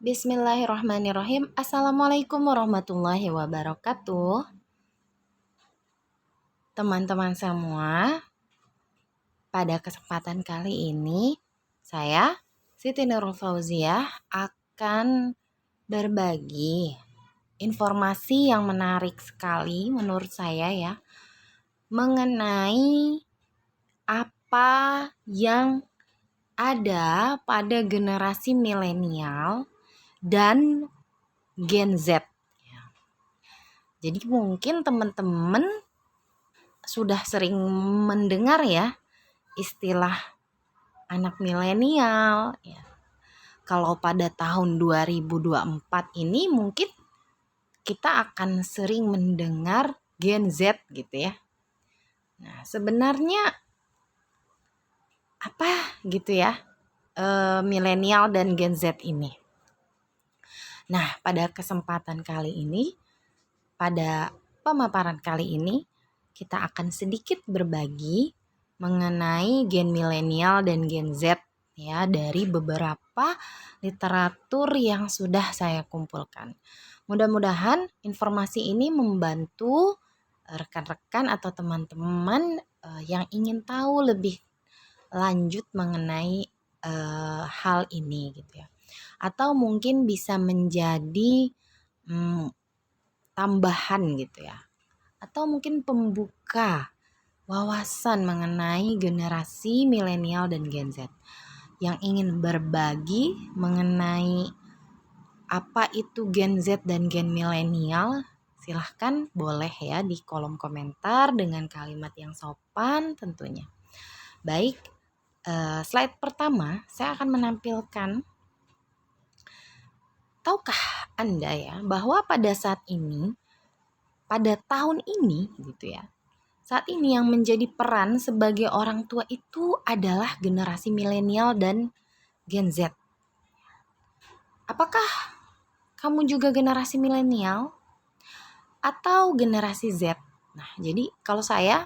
Bismillahirrahmanirrahim. Assalamualaikum warahmatullahi wabarakatuh. Teman-teman semua, pada kesempatan kali ini saya Siti Nurul Fauziah akan berbagi informasi yang menarik sekali menurut saya ya, mengenai apa yang ada pada generasi milenial dan Gen Z. Jadi mungkin teman-teman sudah sering mendengar ya istilah anak milenial ya. Kalau pada tahun 2024 ini mungkin kita akan sering mendengar Gen Z gitu ya. Nah, sebenarnya apa gitu ya milenial dan Gen Z ini. Nah, pada kesempatan kali ini, pada pemaparan kali ini, kita akan sedikit berbagi mengenai gen milenial dan gen Z ya dari beberapa literatur yang sudah saya kumpulkan. Mudah-mudahan informasi ini membantu rekan-rekan atau teman-teman yang ingin tahu lebih lanjut mengenai hal ini gitu ya. Atau mungkin bisa menjadi tambahan gitu ya. Atau mungkin pembuka wawasan mengenai generasi milenial dan Gen Z yang ingin berbagi mengenai apa itu Gen Z dan Gen milenial. Silahkan boleh ya di kolom komentar dengan kalimat yang sopan tentunya. Baik, slide pertama saya akan menampilkan. Tahukah Anda ya bahwa pada saat ini, pada tahun ini gitu ya, saat ini yang menjadi peran sebagai orang tua itu adalah generasi milenial dan Gen Z. Apakah kamu juga generasi milenial atau generasi Z? Nah, jadi kalau saya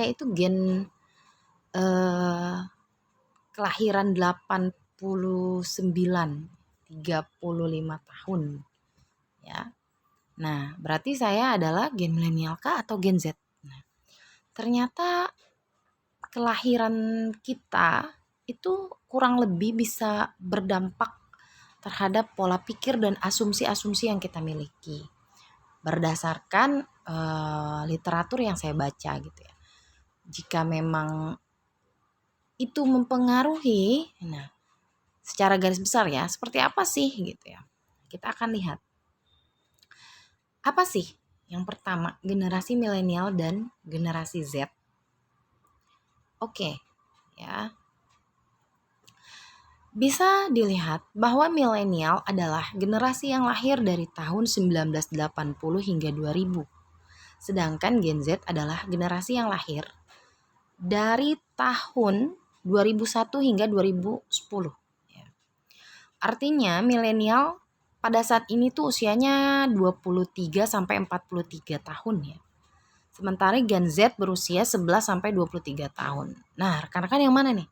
itu gen kelahiran 89, 35 tahun ya. Nah, berarti saya adalah gen milenial kah atau Gen Z? Nah, ternyata kelahiran kita itu kurang lebih bisa berdampak terhadap pola pikir dan asumsi-asumsi yang kita miliki berdasarkan literatur yang saya baca gitu ya. Jika memang itu mempengaruhi, nah secara garis besar ya seperti apa sih gitu ya. Kita akan lihat. Apa sih? Yang pertama, generasi milenial dan generasi Z. Oke, ya. Bisa dilihat bahwa milenial adalah generasi yang lahir dari tahun 1980 hingga 2000. Sedangkan Gen Z adalah generasi yang lahir dari tahun 2001 hingga 2010. Ya. Artinya milenial pada saat ini tuh usianya 23 sampai 43 tahun ya. Sementara Gen Z berusia 11 sampai 23 tahun. Nah, rekan-rekan yang mana nih?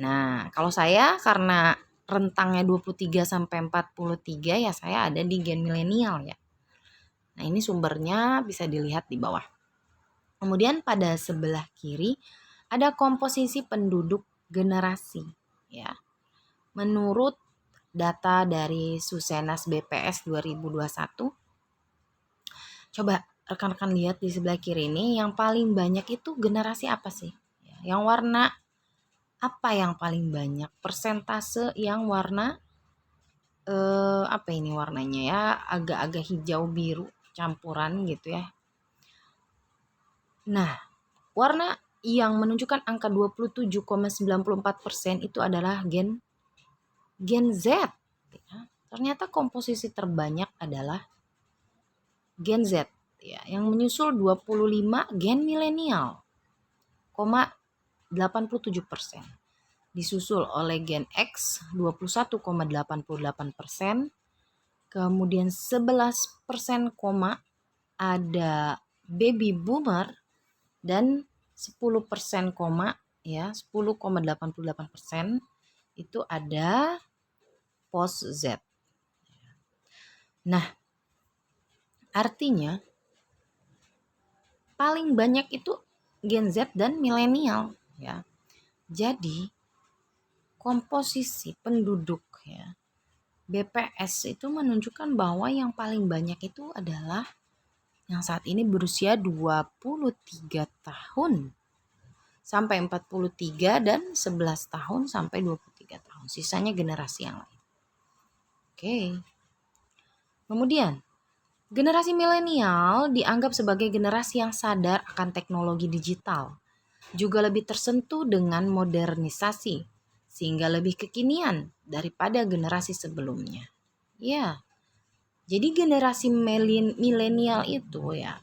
Nah, kalau saya karena rentangnya 23 sampai 43 ya saya ada di gen milenial ya. Nah, ini sumbernya bisa dilihat di bawah. Kemudian pada sebelah kiri ada komposisi penduduk generasi ya. Menurut data dari Susenas BPS 2021, coba rekan-rekan lihat di sebelah kiri ini yang paling banyak itu generasi apa sih? Yang warna apa yang paling banyak? Persentase yang warna apa ini warnanya ya? Agak-agak hijau biru campuran gitu ya. Nah, warna yang menunjukkan angka 27,94% itu adalah Gen Z. Ya. Ternyata komposisi terbanyak adalah Gen Z ya, yang menyusul 25 Gen milenial, 87%. Disusul oleh Gen X 21,88%, kemudian 11% ada baby boomer dan 10% ya 10,88% itu ada post Z. Nah, artinya paling banyak itu Gen Z dan milenial ya. Jadi komposisi penduduk ya BPS itu menunjukkan bahwa yang paling banyak itu adalah yang saat ini berusia 23 tahun sampai 43 dan 11 tahun sampai 23 tahun. Sisanya generasi yang lain. Oke. Kemudian, generasi milenial dianggap sebagai generasi yang sadar akan teknologi digital. Juga lebih tersentuh dengan modernisasi, sehingga lebih kekinian daripada generasi sebelumnya. Ya, jadi generasi milenial itu ya,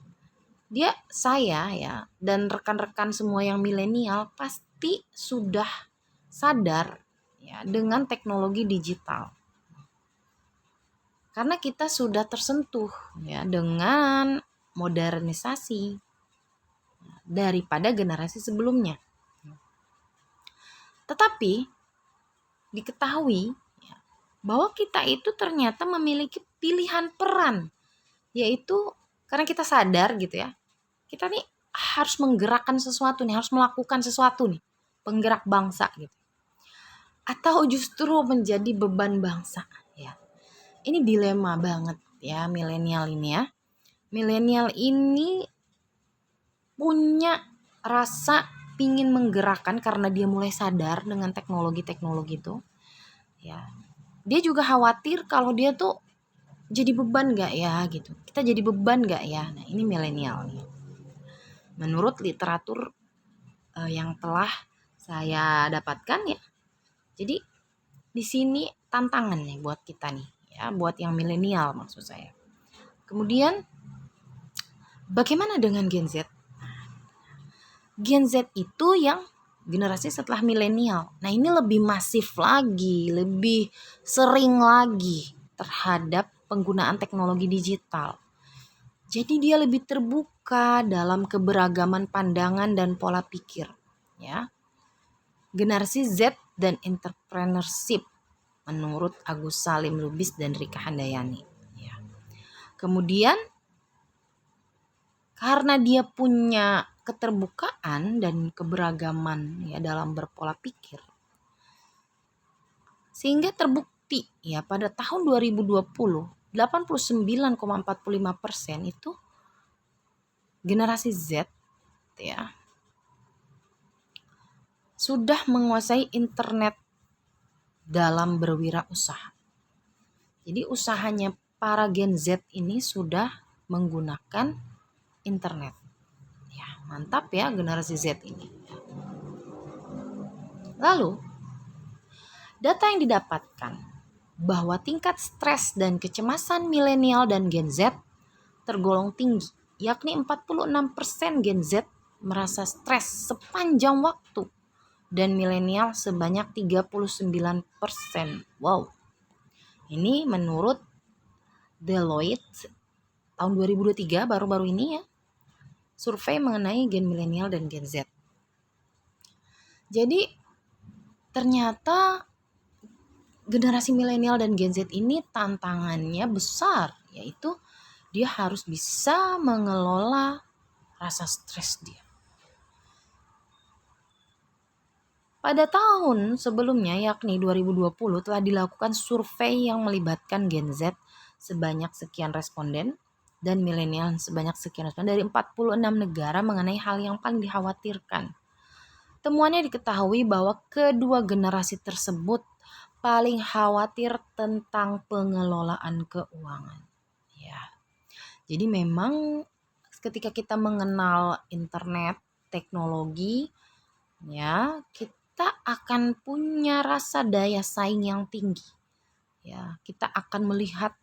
saya ya dan rekan-rekan semua yang milenial pasti sudah sadar ya dengan teknologi digital. Karena kita sudah tersentuh ya dengan modernisasi daripada generasi sebelumnya. Tetapi diketahui ya, bahwa kita itu ternyata memiliki pilihan peran, yaitu karena kita sadar gitu ya, kita nih harus menggerakkan sesuatu nih, harus melakukan sesuatu nih, penggerak bangsa gitu. Atau justru menjadi beban bangsa ya. Ini dilema banget ya milenial ini ya. Milenial ini punya rasa pingin menggerakkan karena dia mulai sadar dengan teknologi-teknologi itu. Ya. Dia juga khawatir kalau dia tuh jadi beban gak ya gitu. Kita jadi beban gak ya? Nah, ini milenial nih. Menurut literatur yang telah saya dapatkan ya. Jadi di sini tantangan nih buat kita nih ya, buat yang milenial maksud saya. Kemudian bagaimana dengan Gen Z? Gen Z itu yang generasi setelah milenial. Nah, ini lebih masif lagi, lebih sering lagi terhadap penggunaan teknologi digital. Jadi dia lebih terbuka dalam keberagaman pandangan dan pola pikir, ya. Generasi Z dan entrepreneurship menurut Agus Salim Lubis dan Rika Handayani. Ya. Kemudian karena dia punya keterbukaan dan keberagaman ya dalam berpola pikir, sehingga terbukti ya pada tahun 2020 89,45% itu generasi Z ya sudah menguasai internet dalam berwirausaha. Jadi usahanya para Gen Z ini sudah menggunakan internet. Ya, mantap ya generasi Z ini. Lalu, data yang didapatkan bahwa tingkat stres dan kecemasan milenial dan Gen Z tergolong tinggi, yakni 46% Gen Z merasa stres sepanjang waktu dan milenial sebanyak 39%. Wow. Ini menurut Deloitte tahun 2023 baru-baru ini ya. Survei mengenai gen milenial dan Gen Z. Jadi ternyata generasi milenial dan Gen Z ini tantangannya besar, yaitu dia harus bisa mengelola rasa stres dia. Pada tahun sebelumnya yakni 2020 telah dilakukan survei yang melibatkan Gen Z sebanyak sekian responden dan milenial sebanyak sekian responden dari 46 negara mengenai hal yang paling dikhawatirkan. Temuannya diketahui bahwa kedua generasi tersebut paling khawatir tentang pengelolaan keuangan. Ya. Jadi memang ketika kita mengenal internet, teknologi, ya, kita akan punya rasa daya saing yang tinggi. Ya, kita akan melihat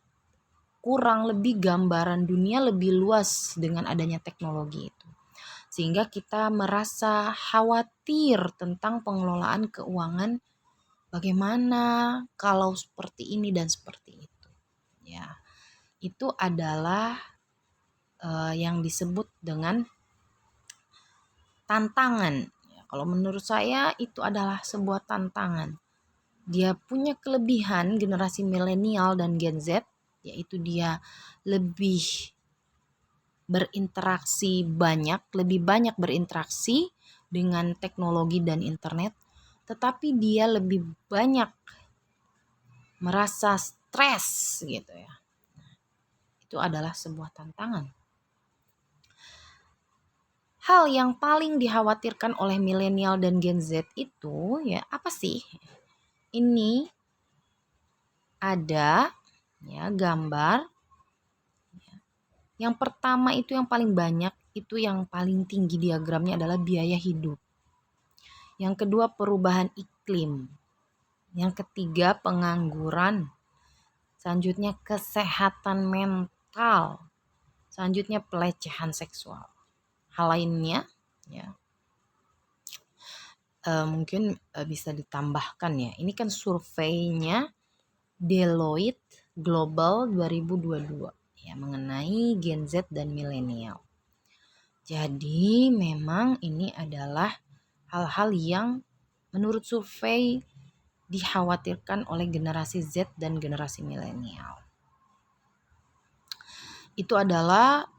kurang lebih gambaran dunia lebih luas dengan adanya teknologi itu. Sehingga kita merasa khawatir tentang pengelolaan keuangan, bagaimana kalau seperti ini dan seperti itu. Ya, itu adalah yang disebut dengan tantangan. Ya, kalau menurut saya itu adalah sebuah tantangan. Dia punya kelebihan generasi milenial dan Gen Z, yaitu dia lebih berinteraksi banyak, lebih banyak berinteraksi dengan teknologi dan internet, tetapi dia lebih banyak merasa stres gitu ya. Itu adalah sebuah tantangan. Hal yang paling dikhawatirkan oleh milenial dan Gen Z itu ya apa sih? Ini ada ya gambar. Yang pertama itu yang paling banyak, itu yang paling tinggi diagramnya adalah biaya hidup. Yang kedua perubahan iklim. Yang ketiga pengangguran. Selanjutnya kesehatan mental. Selanjutnya pelecehan seksual. Hal lainnya ya mungkin bisa ditambahkan ya. Ini kan surveinya Deloitte Global 2022 ya mengenai Gen Z dan milenial. Jadi memang ini adalah hal-hal yang menurut survei dikhawatirkan oleh generasi Z dan generasi milenial. Itu adalah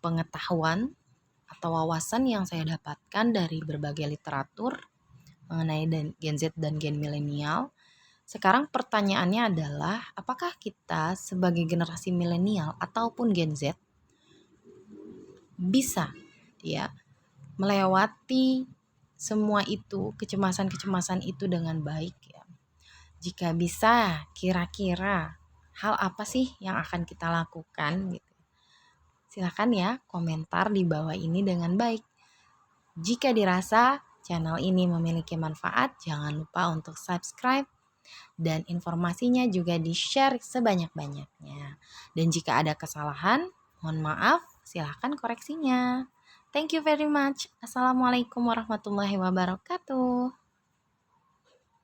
pengetahuan atau wawasan yang saya dapatkan dari berbagai literatur mengenai Gen Z dan Gen milenial. Sekarang pertanyaannya adalah apakah kita sebagai generasi milenial ataupun Gen Z bisa ya melewati semua itu, kecemasan-kecemasan itu dengan baik ya. Jika bisa, kira-kira hal apa sih yang akan kita lakukan gitu. Silakan ya komentar di bawah ini dengan baik. Jika dirasa channel ini memiliki manfaat, jangan lupa untuk subscribe dan informasinya juga di-share sebanyak-banyaknya. Dan jika ada kesalahan, mohon maaf, silakan koreksinya. Thank you very much. Assalamualaikum warahmatullahi wabarakatuh.